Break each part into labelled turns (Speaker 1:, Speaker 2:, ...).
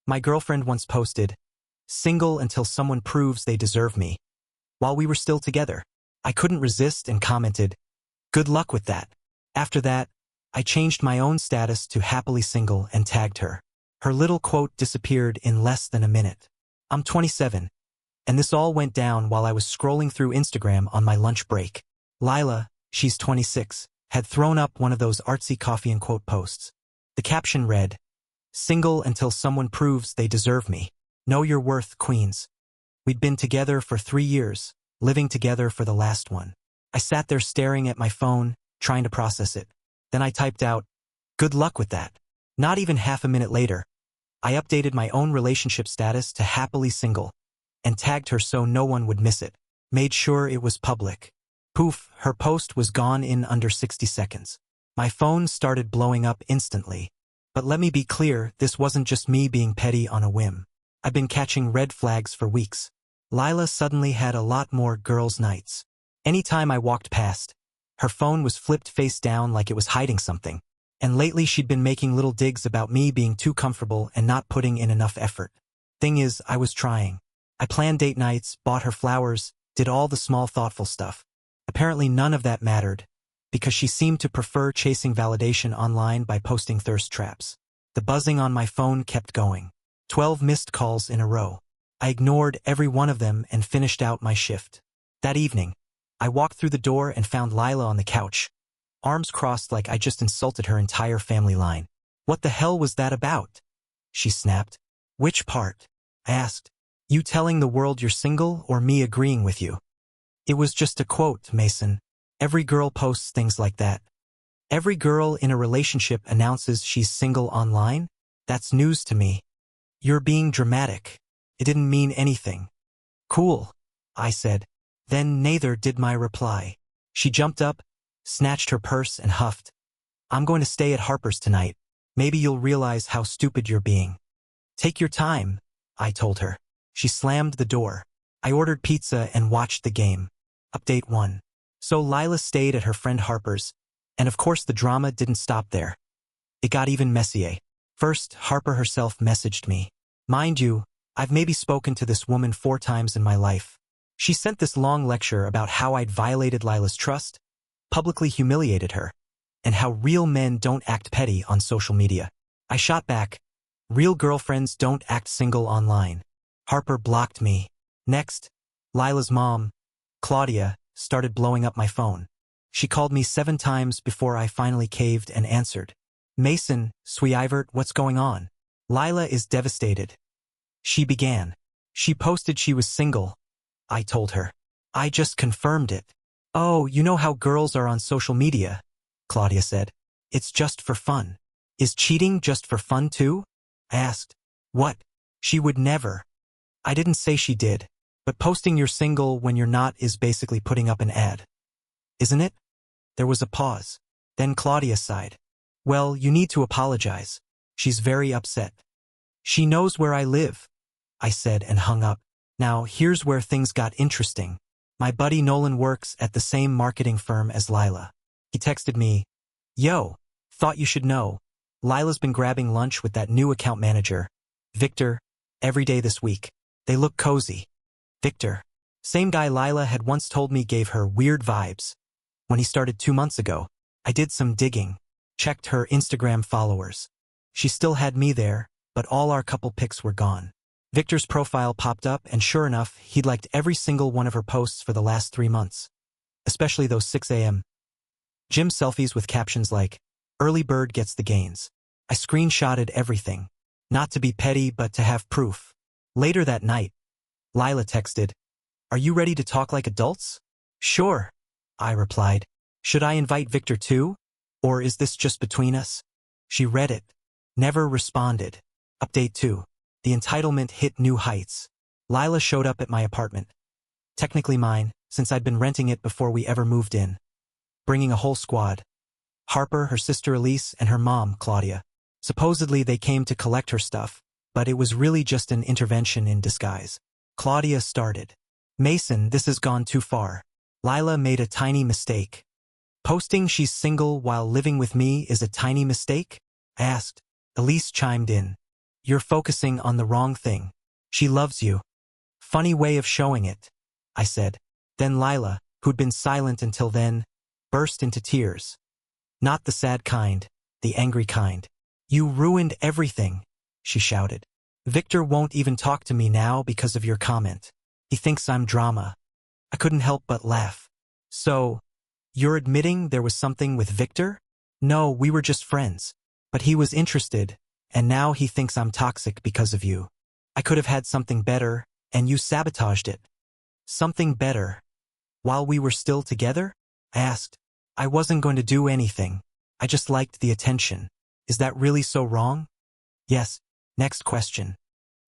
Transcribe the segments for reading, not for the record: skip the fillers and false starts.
Speaker 1: My girlfriend once posted, "Single until someone proves they deserve me," while we were still together. I couldn't resist and commented, "Good luck with that." After that, I changed my own status to happily single and tagged her. Her little quote disappeared in less than a minute. I'm 27, and this all went down while I was scrolling through Instagram on my lunch break. Lila, she's 26, had thrown up one of those artsy coffee and quote posts. The caption read, "Single until someone proves they deserve me. Know your worth, Queens." We'd been together for 3 years, living together for the last one. I sat there staring at my phone, trying to process it. Then I typed out, "Good luck with that." Not even half a minute later, I updated my own relationship status to happily single and tagged her so no one would miss it. Made sure it was public. Poof, her post was gone in under 60 seconds. My phone started blowing up instantly. But let me be clear, this wasn't just me being petty on a whim. I've been catching red flags for weeks. Lila suddenly had a lot more girls' nights. Anytime I walked past, her phone was flipped face down like it was hiding something. And lately she'd been making little digs about me being too comfortable and not putting in enough effort. Thing is, I was trying. I planned date nights, bought her flowers, did all the small thoughtful stuff. Apparently none of that mattered, because she seemed to prefer chasing validation online by posting thirst traps. The buzzing on my phone kept going. 12 missed calls in a row. I ignored every one of them and finished out my shift. That evening, I walked through the door and found Lila on the couch, arms crossed like I just insulted her entire family line. "What the hell was that about?" she snapped. "Which part?" I asked. "You telling the world you're single or me agreeing with you?" "It was just a quote, Mason. Every girl posts things like that." "Every girl in a relationship announces she's single online? That's news to me." "You're being dramatic. It didn't mean anything." "Cool," I said. Then neither did my reply. She jumped up, snatched her purse and huffed. "I'm going to stay at Harper's tonight. Maybe you'll realize how stupid you're being." "Take your time," I told her. She slammed the door. I ordered pizza and watched the game. Update 1. So Lila stayed at her friend Harper's, and of course the drama didn't stop there. It got even messier. First, Harper herself messaged me. Mind you, I've maybe spoken to this woman 4 times in my life. She sent this long lecture about how I'd violated Lila's trust, publicly humiliated her, and how real men don't act petty on social media. I shot back, "Real girlfriends don't act single online." Harper blocked me. Next, Lila's mom, Claudia, started blowing up my phone. She called me 7 times before I finally caved and answered. "Mason, sweetheart, what's going on?" "Lila is devastated." She began. "She posted she was single," I told her. "I just confirmed it." "Oh, you know how girls are on social media," Claudia said. "It's just for fun." "Is cheating just for fun too?" I asked. "What? She would never." "I didn't say she did, but posting you're single when you're not is basically putting up an ad. Isn't it?" There was a pause. Then Claudia sighed. "Well, you need to apologize. She's very upset." "She knows where I live," I said and hung up. Now, here's where things got interesting. My buddy Nolan works at the same marketing firm as Lila. He texted me, "Yo, thought you should know. Lila's been grabbing lunch with that new account manager, Victor, every day this week. They look cozy." Victor, same guy Lila had once told me gave her weird vibes. When he started 2 months ago, I did some digging, checked her Instagram followers. She still had me there, but all our couple pics were gone. Victor's profile popped up, and sure enough, he'd liked every single one of her posts for the last 3 months. Especially those 6 a.m. gym selfies with captions like, "Early bird gets the gains." I screenshotted everything. Not to be petty, but to have proof. Later that night, Lila texted, "Are you ready to talk like adults?" "Sure," I replied. "Should I invite Victor too? Or is this just between us?" She read it. Never responded. Update 2. The entitlement hit new heights. Lila showed up at my apartment. Technically mine, since I'd been renting it before we ever moved in. Bringing a whole squad. Harper, her sister Elise, and her mom, Claudia. Supposedly they came to collect her stuff, but it was really just an intervention in disguise. Claudia started. "Mason, this has gone too far. Lila made a tiny mistake." "Posting she's single while living with me is a tiny mistake?" I asked. Elise chimed in. You're focusing on the wrong thing. She loves you. Funny way of showing it, I said. Then Lila, who'd been silent until then, burst into tears. Not the sad kind, the angry kind. You ruined everything, she shouted. Victor won't even talk to me now because of your comment. He thinks I'm drama. I couldn't help but laugh. So, you're admitting there was something with Victor? No, we were just friends. But he was interested, and now he thinks I'm toxic because of you. I could have had something better, and you sabotaged it. Something better? While we were still together? I asked. I wasn't going to do anything. I just liked the attention. Is that really so wrong? Yes. Next question.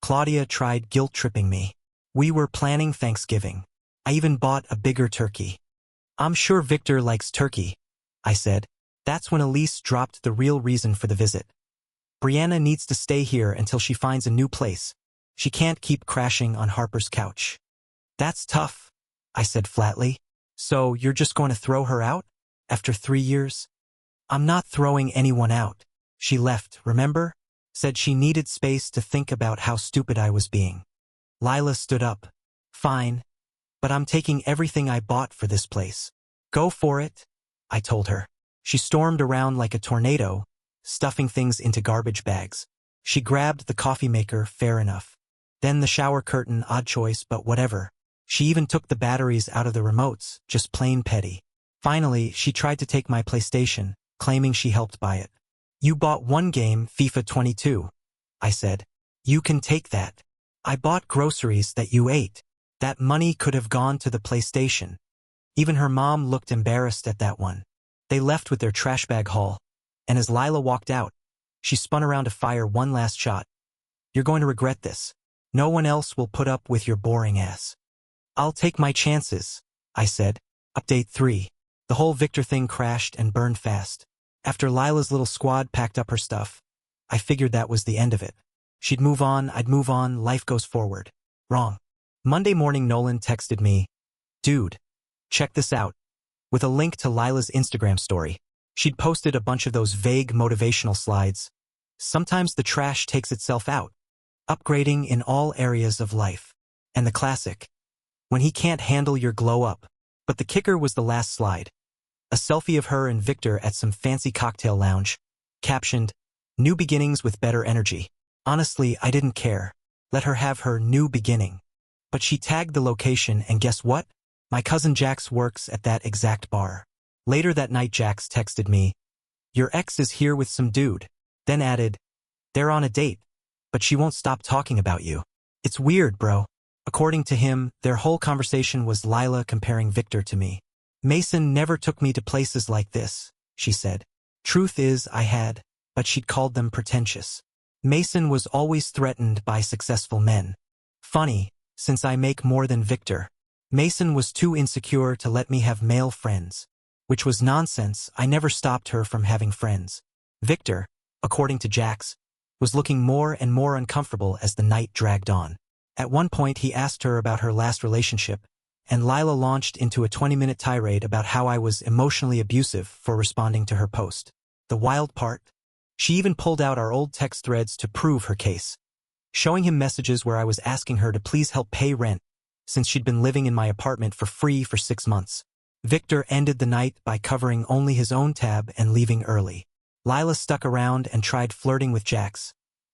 Speaker 1: Claudia tried guilt-tripping me. We were planning Thanksgiving. I even bought a bigger turkey. I'm sure Victor likes turkey, I said. That's when Elise dropped the real reason for the visit. Brianna needs to stay here until she finds a new place. She can't keep crashing on Harper's couch. That's tough, I said flatly. So you're just going to throw her out? After 3 years? I'm not throwing anyone out. She left, remember? Said she needed space to think about how stupid I was being. Lila stood up. Fine. But I'm taking everything I bought for this place. Go for it, I told her. She stormed around like a tornado, stuffing things into garbage bags. She grabbed the coffee maker, fair enough. Then the shower curtain, odd choice, but whatever. She even took the batteries out of the remotes, just plain petty. Finally, she tried to take my PlayStation, claiming she helped buy it. You bought one game, FIFA 22, I said. You can take that. I bought groceries that you ate. That money could have gone to the PlayStation. Even her mom looked embarrassed at that one. They left with their trash bag haul, and as Lila walked out, she spun around to fire one last shot. You're going to regret this. No one else will put up with your boring ass. I'll take my chances, I said. Update 3. The whole Victor thing crashed and burned fast. After Lila's little squad packed up her stuff, I figured that was the end of it. She'd move on, I'd move on, life goes forward. Wrong. Monday morning Nolan texted me, Dude, check this out, with a link to Lila's Instagram story. She'd posted a bunch of those vague motivational slides. Sometimes the trash takes itself out. Upgrading in all areas of life. And the classic. When he can't handle your glow up. But the kicker was the last slide. A selfie of her and Victor at some fancy cocktail lounge. Captioned, New beginnings with better energy. Honestly, I didn't care. Let her have her new beginning. But she tagged the location and guess what? My cousin Jax works at that exact bar. Later that night Jax texted me, Your ex is here with some dude. Then added, They're on a date. But she won't stop talking about you. It's weird, bro. According to him, their whole conversation was Lila comparing Victor to me. Mason never took me to places like this, she said. Truth is, I had, but she'd called them pretentious. Mason was always threatened by successful men. Funny, since I make more than Victor. Mason was too insecure to let me have male friends. Which was nonsense, I never stopped her from having friends. Victor, according to Jax, was looking more and more uncomfortable as the night dragged on. At one point he asked her about her last relationship, and Lila launched into a 20-minute tirade about how I was emotionally abusive for responding to her post. The wild part? She even pulled out our old text threads to prove her case. Showing him messages where I was asking her to please help pay rent, since she'd been living in my apartment for free for 6 months. Victor ended the night by covering only his own tab and leaving early. Lila stuck around and tried flirting with Jax,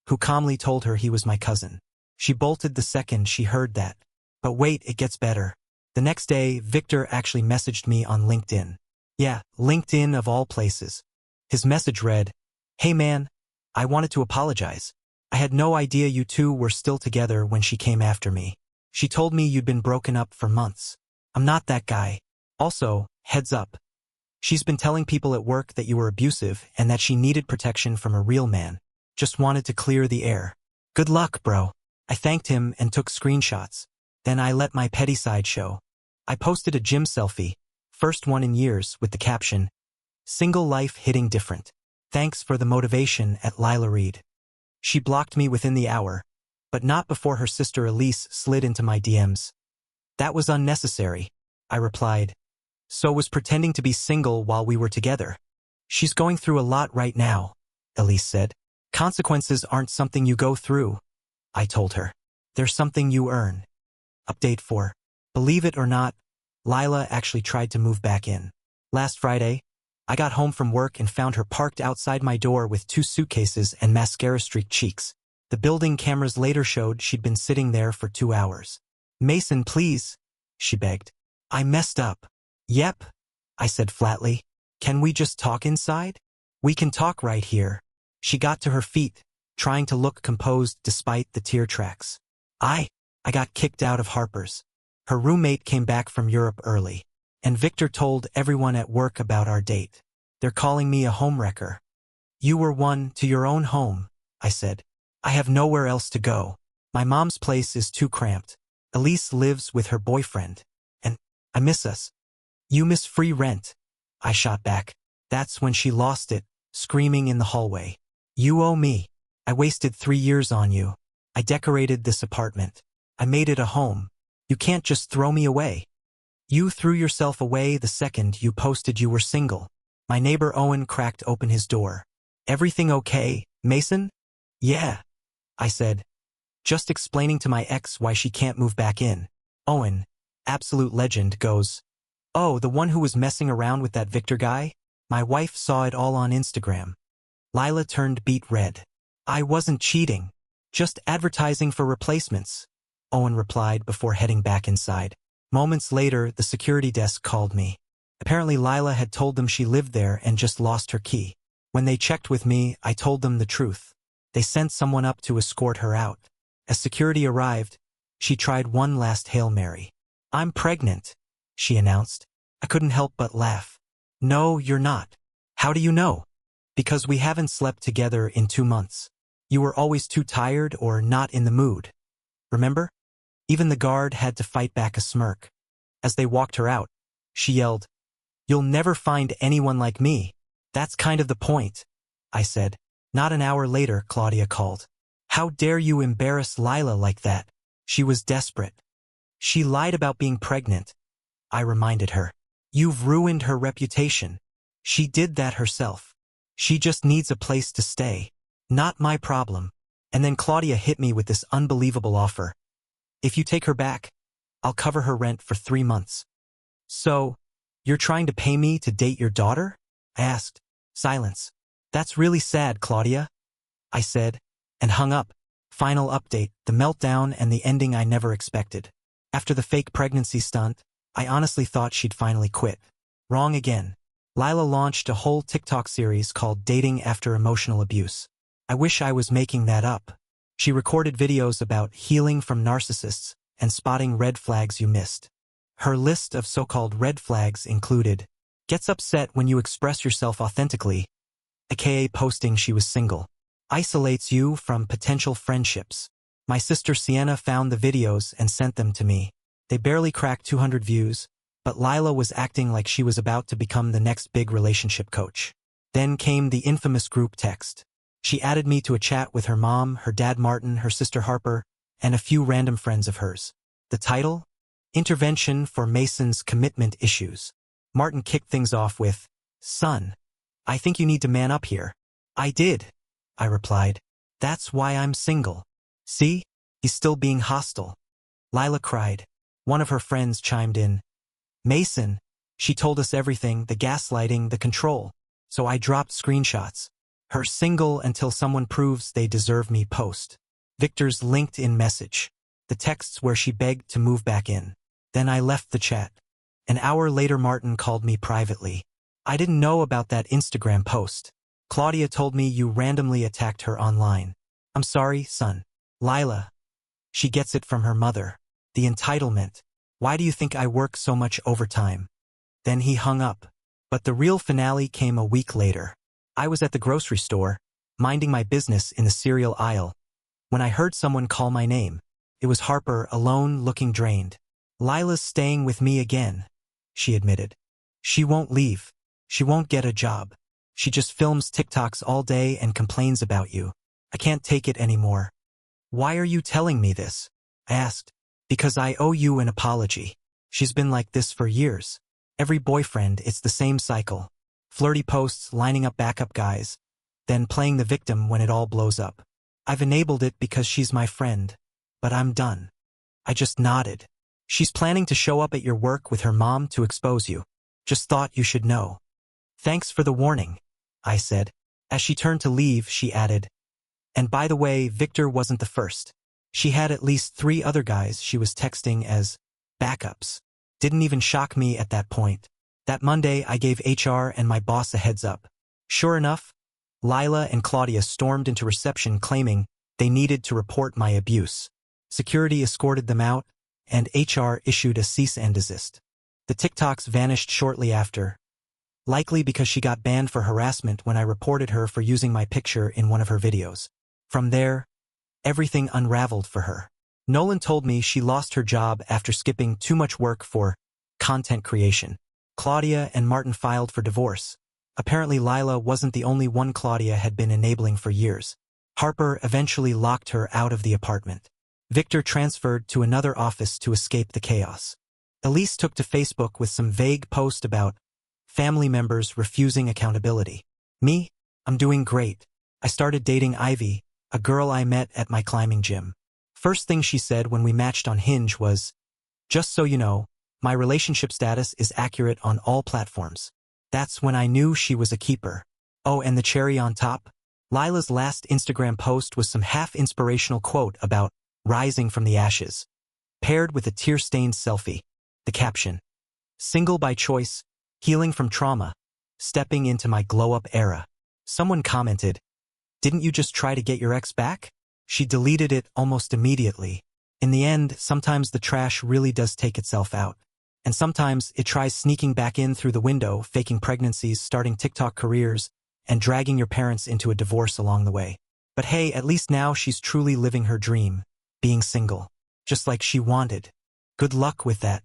Speaker 1: who calmly told her he was my cousin. She bolted the second she heard that. But wait, it gets better. The next day, Victor actually messaged me on LinkedIn. Yeah, LinkedIn of all places. His message read, Hey man, I wanted to apologize. I had no idea you two were still together when she came after me. She told me you'd been broken up for months. I'm not that guy. Also, heads up. She's been telling people at work that you were abusive and that she needed protection from a real man. Just wanted to clear the air. Good luck, bro. I thanked him and took screenshots. Then I let my petty side show. I posted a gym selfie, first one in years, with the caption, Single life hitting different. Thanks for the motivation at Lila Reed. She blocked me within the hour, but not before her sister Elise slid into my DMs. That was unnecessary, I replied. So was pretending to be single while we were together. She's going through a lot right now, Elise said. Consequences aren't something you go through, I told her. They're something you earn. Update 4. Believe it or not, Lila actually tried to move back in. Last Friday, I got home from work and found her parked outside my door with 2 suitcases and mascara-streaked cheeks. The building cameras later showed she'd been sitting there for 2 hours. Mason, please, she begged. I messed up. Yep, I said flatly. Can we just talk inside? We can talk right here. She got to her feet, trying to look composed despite the tear tracks. I got kicked out of Harper's. Her roommate came back from Europe early, and Victor told everyone at work about our date. They're calling me a homewrecker. You were one to your own home, I said. I have nowhere else to go. My mom's place is too cramped. Elise lives with her boyfriend, and I miss us. You miss free rent, I shot back. That's when she lost it, screaming in the hallway. You owe me. I wasted 3 years on you. I decorated this apartment. I made it a home. You can't just throw me away. You threw yourself away the second you posted you were single. My neighbor Owen cracked open his door. Everything okay, Mason? Yeah, I said, just explaining to my ex why she can't move back in. Owen, absolute legend, goes, oh, the one who was messing around with that Victor guy? My wife saw it all on Instagram. Lila turned beet red. I wasn't cheating. Just advertising for replacements, Owen replied before heading back inside. Moments later, the security desk called me. Apparently Lila had told them she lived there and just lost her key. When they checked with me, I told them the truth. They sent someone up to escort her out. As security arrived, she tried one last Hail Mary. I'm pregnant, she announced. I couldn't help but laugh. No, you're not. How do you know? Because we haven't slept together in 2 months. You were always too tired or not in the mood. Remember? Even the guard had to fight back a smirk. As they walked her out, she yelled, You'll never find anyone like me. That's kind of the point, I said. Not an hour later, Claudia called. How dare you embarrass Lila like that? She was desperate. She lied about being pregnant, I reminded her. You've ruined her reputation. She did that herself. She just needs a place to stay. Not my problem. And then Claudia hit me with this unbelievable offer. If you take her back, I'll cover her rent for 3 months. So, you're trying to pay me to date your daughter? I asked. Silence. That's really sad, Claudia, I said, and hung up. Final update, the meltdown and the ending I never expected. After the fake pregnancy stunt, I honestly thought she'd finally quit. Wrong again. Lila launched a whole TikTok series called Dating After Emotional Abuse. I wish I was making that up. She recorded videos about healing from narcissists and spotting red flags you missed. Her list of so-called red flags included, gets upset when you express yourself authentically, aka posting she was single, isolates you from potential friendships. My sister Sienna found the videos and sent them to me. They barely cracked 200 views, but Lila was acting like she was about to become the next big relationship coach. Then came the infamous group text. She added me to a chat with her mom, her dad Martin, her sister Harper, and a few random friends of hers. The title? Intervention for Mason's Commitment Issues. Martin kicked things off with, Son, I think you need to man up here. I did, I replied. That's why I'm single. See? He's still being hostile. Lila cried. One of her friends chimed in. Mason, she told us everything, the gaslighting, the control. So I dropped screenshots. Her single until someone proves they deserve me post. Victor's LinkedIn message. The texts where she begged to move back in. Then I left the chat. An hour later Martin called me privately. I didn't know about that Instagram post. Claudia told me you randomly attacked her online. I'm sorry, son. Lila. She gets it from her mother. The entitlement. Why do you think I work so much overtime? Then he hung up. But the real finale came a week later. I was at the grocery store, minding my business in the cereal aisle, when I heard someone call my name. It was Harper, alone, looking drained. Lila's staying with me again, she admitted. She won't leave. She won't get a job. She just films TikToks all day and complains about you. I can't take it anymore. Why are you telling me this? I asked. Because I owe you an apology. She's been like this for years. Every boyfriend, it's the same cycle. Flirty posts, lining up backup guys. then playing the victim when it all blows up. I've enabled it because she's my friend, but I'm done. I just nodded. She's planning to show up at your work with her mom to expose you. Just thought you should know. Thanks for the warning, I said. As she turned to leave, she added, and by the way, Victor wasn't the first. She had at least 3 other guys she was texting as backups. Didn't even shock me at that point. That Monday, I gave HR and my boss a heads up. Sure enough, Lila and Claudia stormed into reception claiming they needed to report my abuse. Security escorted them out, and HR issued a cease and desist. The TikToks vanished shortly after, likely because she got banned for harassment when I reported her for using my picture in one of her videos. From there, everything unraveled for her. Nolan told me she lost her job after skipping too much work for content creation. Claudia and Martin filed for divorce. Apparently Lila wasn't the only one Claudia had been enabling for years. Harper eventually locked her out of the apartment. Victor transferred to another office to escape the chaos. Elise took to Facebook with some vague post about family members refusing accountability. Me? I'm doing great. I started dating Ivy, a girl I met at my climbing gym. First thing she said when we matched on Hinge was, just so you know, my relationship status is accurate on all platforms. That's when I knew she was a keeper. Oh, and the cherry on top? Lila's last Instagram post was some half-inspirational quote about rising from the ashes, paired with a tear-stained selfie. The caption, single by choice, healing from trauma, stepping into my glow-up era. Someone commented, didn't you just try to get your ex back? She deleted it almost immediately. In the end, sometimes the trash really does take itself out. And sometimes it tries sneaking back in through the window, faking pregnancies, starting TikTok careers, and dragging your parents into a divorce along the way. But hey, at least now she's truly living her dream, being single, just like she wanted. Good luck with that.